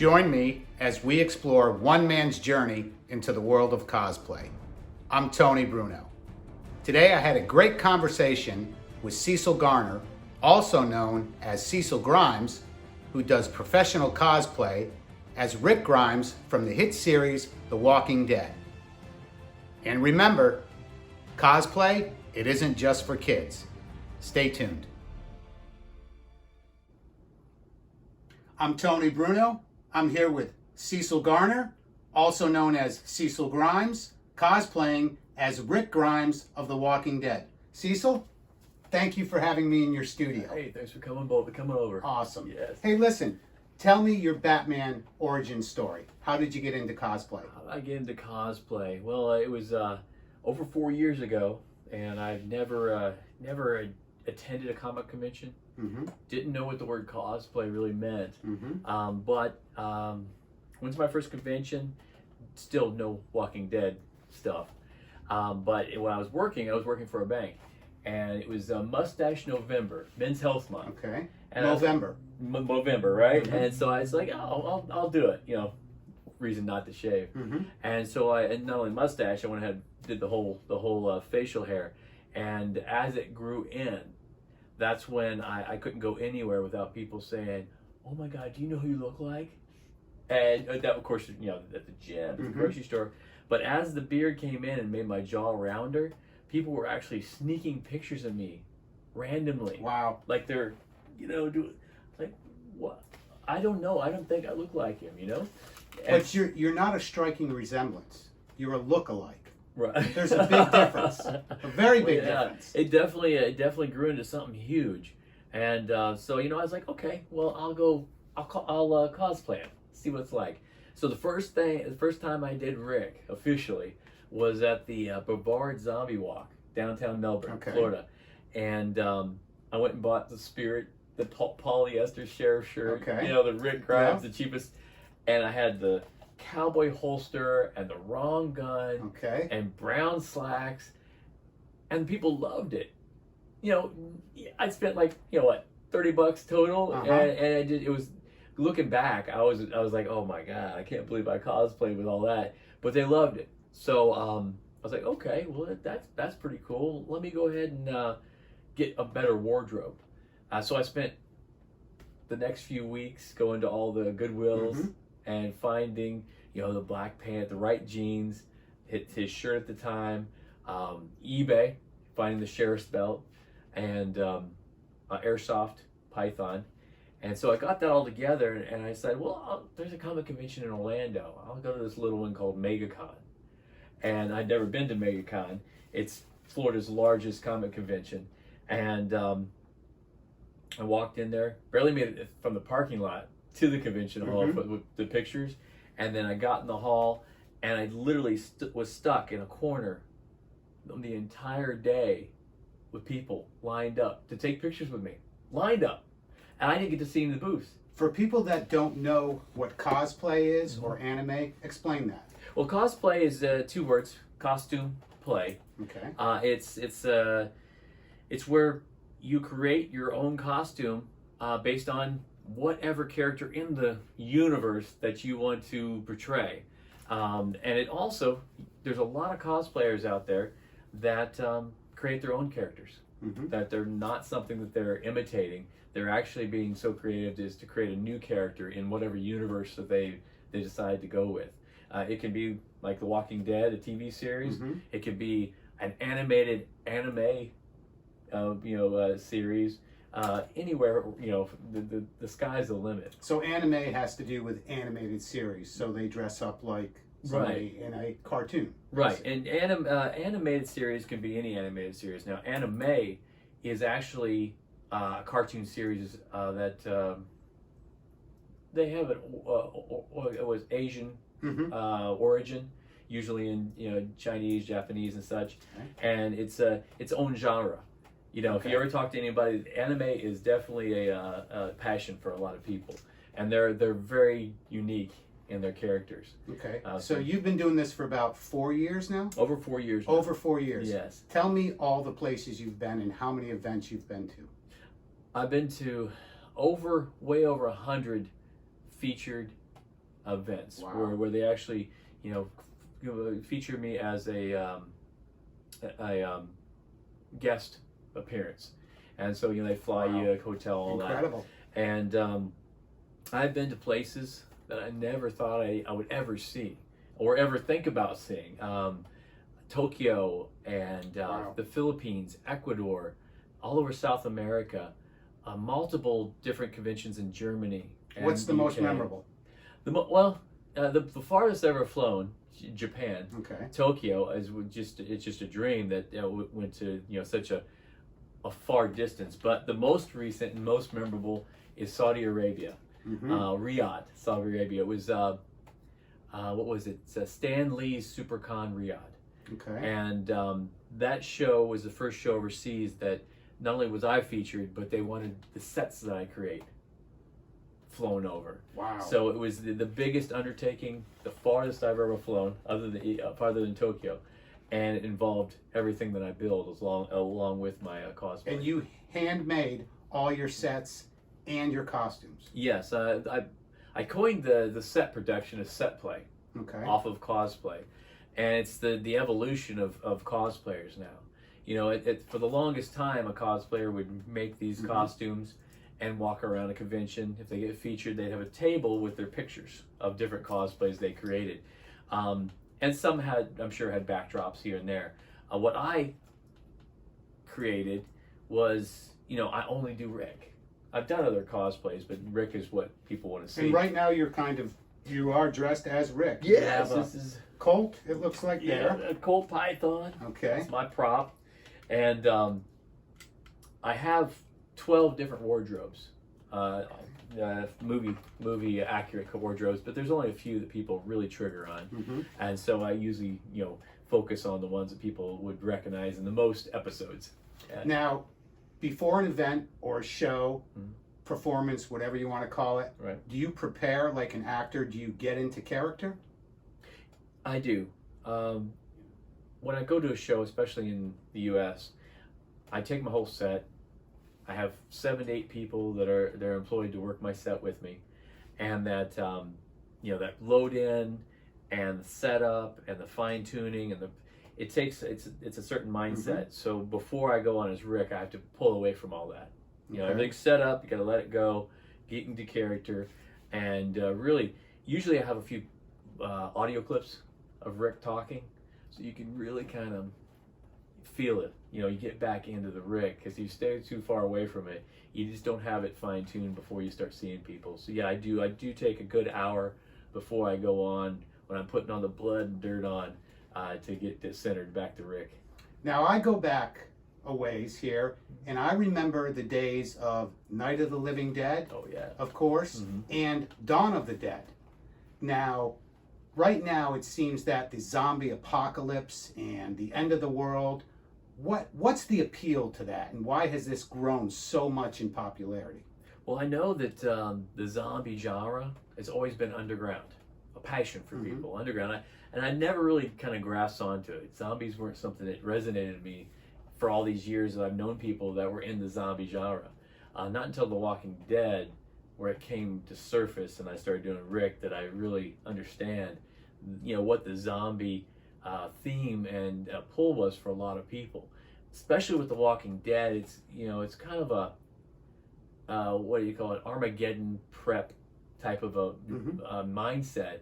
Join me as we explore one man's journey into the world of cosplay. I'm Tony Bruno. Today I had a great conversation with Cecil Garner, also known as Cecil Grimes, who does professional cosplay as Rick Grimes from the hit series The Walking Dead. And remember, cosplay, it isn't just for kids. Stay tuned. I'm Tony Bruno. I'm here with Cecil Garner, also known as Cecil Grimes, cosplaying as Rick Grimes of The Walking Dead. Cecil, thank you for having me in your studio. Hey, thanks for coming over. Awesome. Yes. Hey, listen, tell me your Batman origin story. How did you get into cosplay? How did I get into cosplay? Well, it was over 4 years ago, and I've never attended a comic convention. Mm-hmm. Didn't know what the word cosplay really meant. Mm-hmm. But went to my first convention. Still no Walking Dead stuff. But when I was working for a bank, and it was Mustache November, Men's Health Month. Okay. And November. November, right? Mm-hmm. And so I was like, oh, I'll do it. You know, reason not to shave. Mm-hmm. And so and not only mustache, I went ahead and did the whole facial hair. And as it grew in, that's when I couldn't go anywhere without people saying, "Oh my God, do you know who you look like?" And that, of course, you know, at the gym, at the grocery store. But as the beard came in and made my jaw rounder, people were actually sneaking pictures of me randomly. Wow. Like they're, you know, like what? I don't know. I don't think I look like him, you know. And, But you're not a striking resemblance. You're a look-alike. right. There's a big difference. A very big difference. It definitely grew into something huge, and so you know I was like, okay, well I'll cosplay him, see what it's like. So the first time I did Rick officially was at the Brevard Zombie Walk downtown Melbourne, Florida, and I went and bought the polyester sheriff shirt, you know, the Rick Grimes, the cheapest, and I had the cowboy holster and the wrong gun and brown slacks, and people loved it. You know, I spent like, you know what, $30 total, and I did. It was, looking back, I was like, oh my God, I can't believe I cosplayed with all that, but they loved it. So I was like, okay, well that's pretty cool. Let me go ahead and get a better wardrobe. So I spent the next few weeks going to all the Goodwills and finding, you know, the black pant, the right jeans, his shirt at the time, eBay, finding the sheriff's belt, and airsoft python. And so I got that all together, and I said, well, there's a comic convention in Orlando. I'll go to this little one called MegaCon. And I'd never been to MegaCon. It's Florida's largest comic convention. And I walked in there, barely made it from the parking lot to the convention hall with the pictures. And then I got in the hall, and I literally was stuck in a corner the entire day with people lined up to take pictures with me. Lined up. And I didn't get to see any of the booths. For people that don't know what cosplay is or anime, explain that. Well, cosplay is 2 words: costume, play. Okay. It's where you create your own costume based on whatever character in the universe that you want to portray. And it also, there's a lot of cosplayers out there that create their own characters. That they're not something that they're imitating. They're actually being so creative as to create a new character in whatever universe that they decide to go with. It can be like The Walking Dead, a TV series. It could be an animated anime, series. Anywhere, you know, the sky's the limit. So anime has to do with animated series. So they dress up like somebody in a cartoon. Right, and animated series can be any animated series. Now, anime is actually a cartoon series that they have it was Asian origin, usually in, you know, Chinese, Japanese, and such, and it's its own genre. You know, if you ever talk to anybody, anime is definitely a passion for a lot of people, and they're very unique in their characters. Okay. So you've been doing this for about 4 years now? Over 4 years now. Over 4 years. Yes. Tell me all the places you've been and how many events you've been to. I've been to way over 100 featured events Wow. where they actually, feature me as a guest appearance, and so they fly Wow. you a hotel, all Incredible. that, and I've been to places that I never thought I would ever see or ever think about seeing. Tokyo and Wow. the Philippines, Ecuador, all over South America, multiple different conventions in Germany. And What's the most UK. memorable? The farthest ever flown, Japan. Okay. Tokyo it's just a dream that went to such a far distance. But the most recent and most memorable is Saudi Arabia, Riyadh, Saudi Arabia. It was what was it? It's Stan Lee's SuperCon Riyadh. Okay. And that show was the first show overseas that not only was I featured, but they wanted the sets that I create flown over. Wow. So it was the biggest undertaking, the farthest I've ever flown, farther than Tokyo, and it involved everything that I build along with my cosplay. And you handmade all your sets and your costumes. Yes, I coined the set production as set play. Okay. Off of cosplay, and it's the evolution of cosplayers now. For the longest time, a cosplayer would make these costumes and walk around a convention. If they get featured, they'd have a table with their pictures of different cosplays they created, and some I'm sure had backdrops here and there. What I created was, I only do Rick. I've done other cosplays, but Rick is what people want to see. And right now you are dressed as Rick. Yes, You have this is Colt, it looks like there. a Colt Python. Okay. That's my prop. And I have 12 different wardrobes, movie accurate wardrobes, but there's only a few that people really trigger on. And so I usually, focus on the ones that people would recognize in the most episodes. Now, before an event or a show, performance, whatever you want to call it, Right. do you prepare like an actor? Do you get into character? I do. When I go to a show, especially in the U.S., I take my whole set. I have 7 to 8 people they're employed to work my set with me, and that that load in and the setup and the fine tuning and it's a certain mindset. So before I go on as Rick, I have to pull away from all that. Everything's set up. You got to let it go, get into character, and really, usually I have a few audio clips of Rick talking, so you can really kind of feel it. You get back into the Rick, because if you stay too far away from it, you just don't have it fine tuned before you start seeing people. So yeah, I do take a good hour before I go on, when I'm putting on the blood and dirt on, to get this centered back to Rick. Now, I go back a ways here, and I remember the days of Night of the Living Dead, Oh yeah. of course, and Dawn of the Dead. Now, right now, it seems that the zombie apocalypse and the end of the world, what's the appeal to that, and why has this grown so much in popularity? Well, I know that the zombie genre has always been underground, a passion for people, underground. And I never really kind of grasped onto it. Zombies weren't something that resonated with me for all these years that I've known people that were in the zombie genre. Not until The Walking Dead, where it came to surface and I started doing Rick, that I really understand, what the zombie theme and pull was for a lot of people. Especially with The Walking Dead, it's kind of a what do you call it, Armageddon prep type of a mindset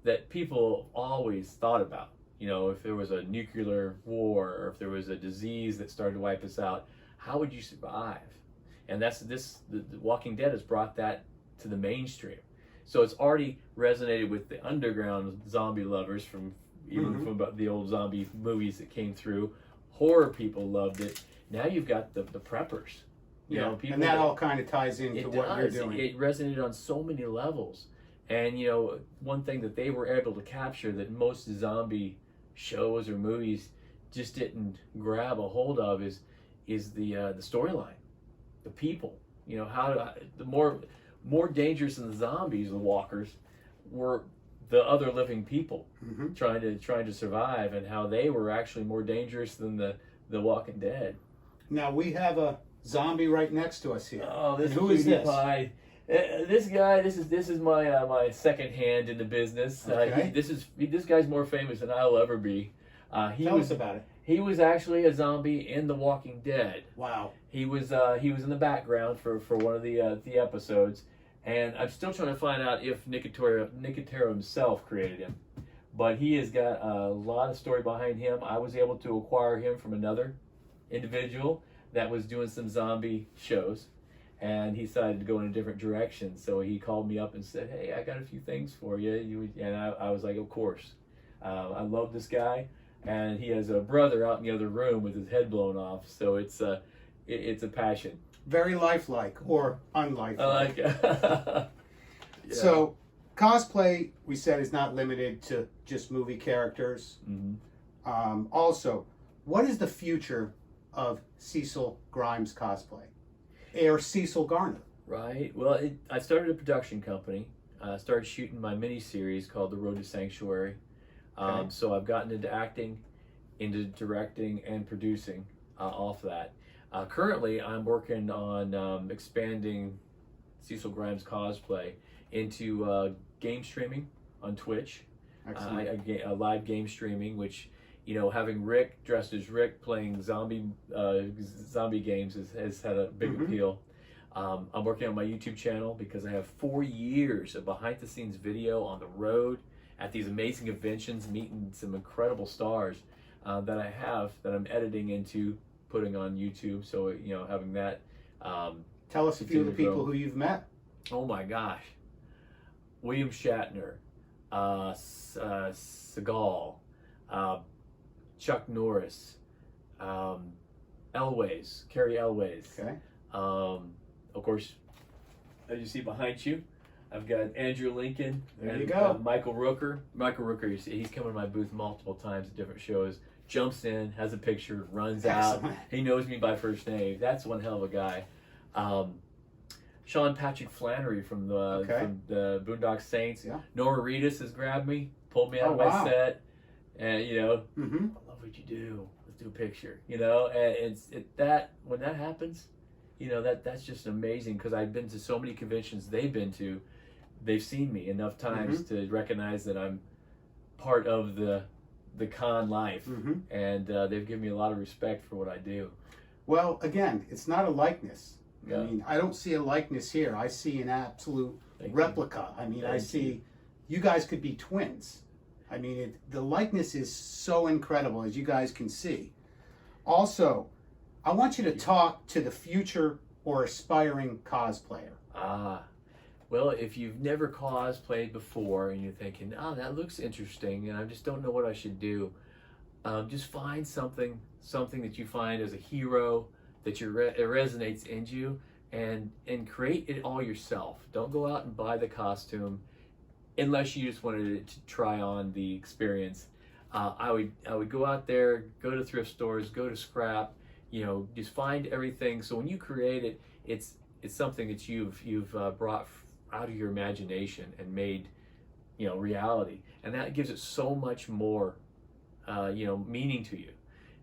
that people always thought about. If there was a nuclear war, or if there was a disease that started to wipe us out, how would you survive? And the Walking Dead has brought that to the mainstream. So it's already resonated with the underground zombie lovers from the old zombie movies that came through. Horror people loved it. Now you've got the preppers. People and that all kind of ties into what you're doing. It resonated on so many levels. And one thing that they were able to capture that most zombie shows or movies just didn't grab a hold of is the storyline, the people. The more dangerous than the zombies, the walkers, were the other living people trying to survive, and how they were actually more dangerous than the Walking Dead. Now we have a zombie right next to us here. Oh, this who is this? Pie. This guy, this is my my second hand in the business. Okay. This guy's more famous than I'll ever be. Tell us about it. He was actually a zombie in The Walking Dead. Wow. He was in the background for one of the episodes, and I'm still trying to find out if Nicotero himself created him. But he has got a lot of story behind him. I was able to acquire him from another individual that was doing some zombie shows, and he decided to go in a different direction. So he called me up and said, "Hey, I got a few things for you." And I was like, "Of course." I love this guy, and he has a brother out in the other room with his head blown off. So it's a passion. Very lifelike or unlifelike. I like it. Yeah. So, cosplay, we said, is not limited to just movie characters. Mm-hmm. Also, what is the future of Cecil Grimes cosplay? Or Cecil Garner? Right. Well, I started a production company. Started shooting my mini series called The Road to Sanctuary. Okay. So I've gotten into acting, into directing, and producing off that. Currently, I'm working on expanding Cecil Grimes cosplay into game streaming on Twitch. Excellent. Live game streaming, which, you know, having Rick dressed as Rick playing zombie games has had a big appeal. I'm working on my YouTube channel because I have 4 years of behind the scenes video on the road at these amazing conventions, meeting some incredible stars that I'm editing into putting on YouTube. So, you know, having that. Tell us a few of the people who you've met. Oh my gosh. William Shatner, Seagal, Chuck Norris, Elways, Carrie Elways. Okay. Of course, as you see behind you, I've got Andrew Lincoln There and you go. Michael Rooker. Michael Rooker, you see, he's come to my booth multiple times at different shows. Jumps in, has a picture, runs out. Excellent. He knows me by first name. That's one hell of a guy. Sean Patrick Flannery from the Boondock Saints. Yeah. Nora Reedus has grabbed me, pulled me out Oh, of my wow. set, and you know, Mm-hmm. I love what you do. Let's do a picture. You know, and that when that happens, you know, that's just amazing because I've been to so many conventions they've been to. They've seen me enough times to recognize that I'm part of the con life, and they've given me a lot of respect for what I do. Well, again, it's not a likeness. Yeah. I mean, I don't see a likeness here. I see an absolute replica. I mean, I see you guys could be twins. I mean, the likeness is so incredible, as you guys can see. Also, I want you to talk to the future or aspiring cosplayer. Well, if you've never cosplayed before and you're thinking, oh, that looks interesting, and I just don't know what I should do, just find something that you find as a hero that it resonates in you, and create it all yourself. Don't go out and buy the costume unless you just wanted to try on the experience. I would go out there, go to thrift stores, go to scrap, you know, just find everything. So when you create it, it's something that you've brought out of your imagination and made, you know, reality, and that gives it so much more, you know, meaning to you.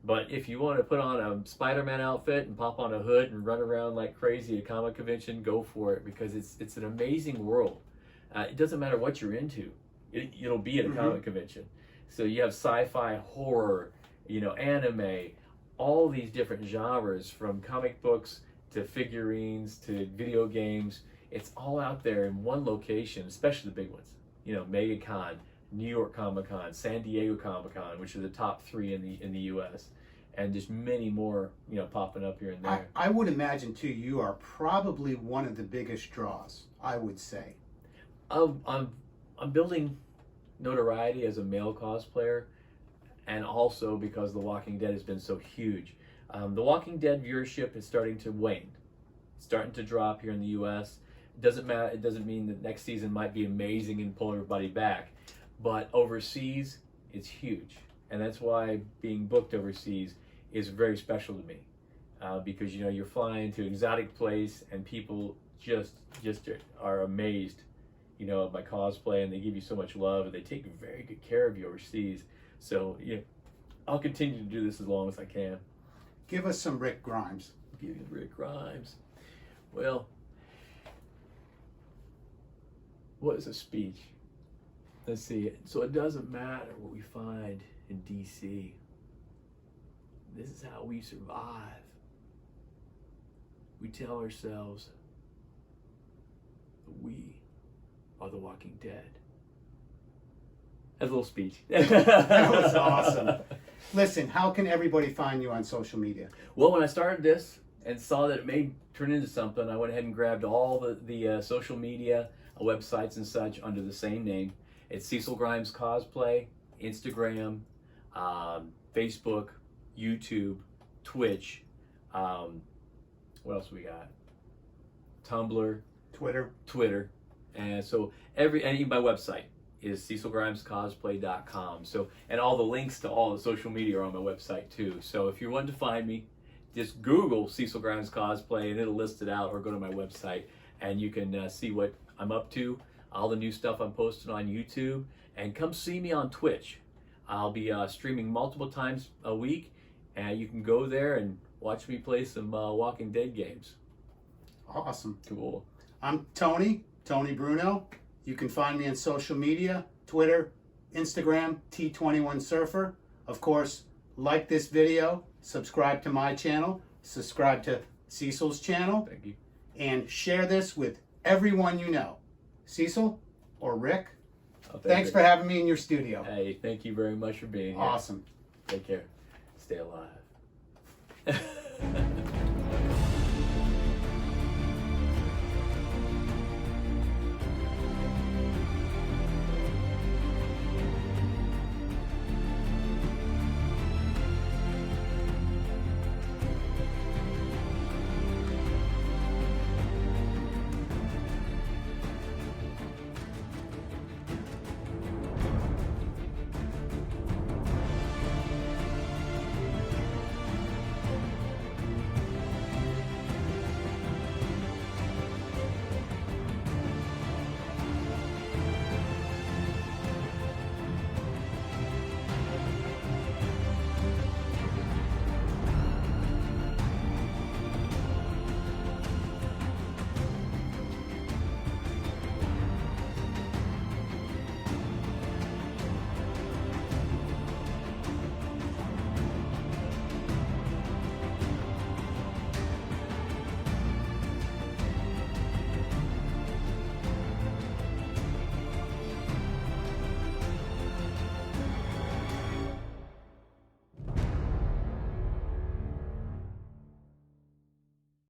But if you want to put on a Spider-Man outfit and pop on a hood and run around like crazy at a comic convention, go for it, because it's an amazing world. It doesn't matter what you're into; it'll be at a comic convention. So you have sci-fi, horror, you know, anime, all these different genres, from comic books to figurines to video games. It's all out there in one location, especially the big ones. You know, MegaCon, New York Comic Con, San Diego Comic Con, which are the top 3 in the U.S., and just many more, you know, popping up here and there. I would imagine too, you are probably one of the biggest draws, I would say. I'm building notoriety as a male cosplayer, and also because The Walking Dead has been so huge. The Walking Dead viewership is starting to wane. It's starting to drop here in the U.S. It doesn't matter. It doesn't mean that next season might be amazing and pull everybody back. But overseas, it's huge. And that's why being booked overseas is very special to me. Because, you know, you're flying to an exotic place and people just are amazed, you know, of my cosplay, and they give you so much love, and they take very good care of you overseas. So, yeah, I'll continue to do this as long as I can. Give us some Rick Grimes. Give you Rick Grimes. Well, What is a speech? Let's see. So it doesn't matter what we find in DC. This is how we survive. We tell ourselves that we are the Walking Dead. That's a little speech. That was awesome. Listen, how can everybody find you on social media? Well, when I started this and saw that it may turn into something, I went ahead and grabbed all the social media websites and such under the same name. It's Cecil Grimes Cosplay, Instagram, Facebook, YouTube, Twitch. What else we got? Tumblr, Twitter. And so and even my website is cecilgrimescosplay.com. So, and all the links to all the social media are on my website too. So if you want to find me, just Google Cecil Grimes Cosplay and it'll list it out, or go to my website and you can see what I'm up to, all the new stuff I'm posting on YouTube, and come see me on Twitch. I'll be streaming multiple times a week, and you can go there and watch me play some Walking Dead games. Awesome. Cool. I'm Tony Bruno. You can find me on social media, Twitter, Instagram, T21Surfer. Of course, like this video, subscribe to my channel, subscribe to Cecil's channel. Thank you. And share this with everyone you know. Cecil or Rick, thanks for having me in your studio. Hey, thank you very much for being here. Awesome. Take care. Stay alive.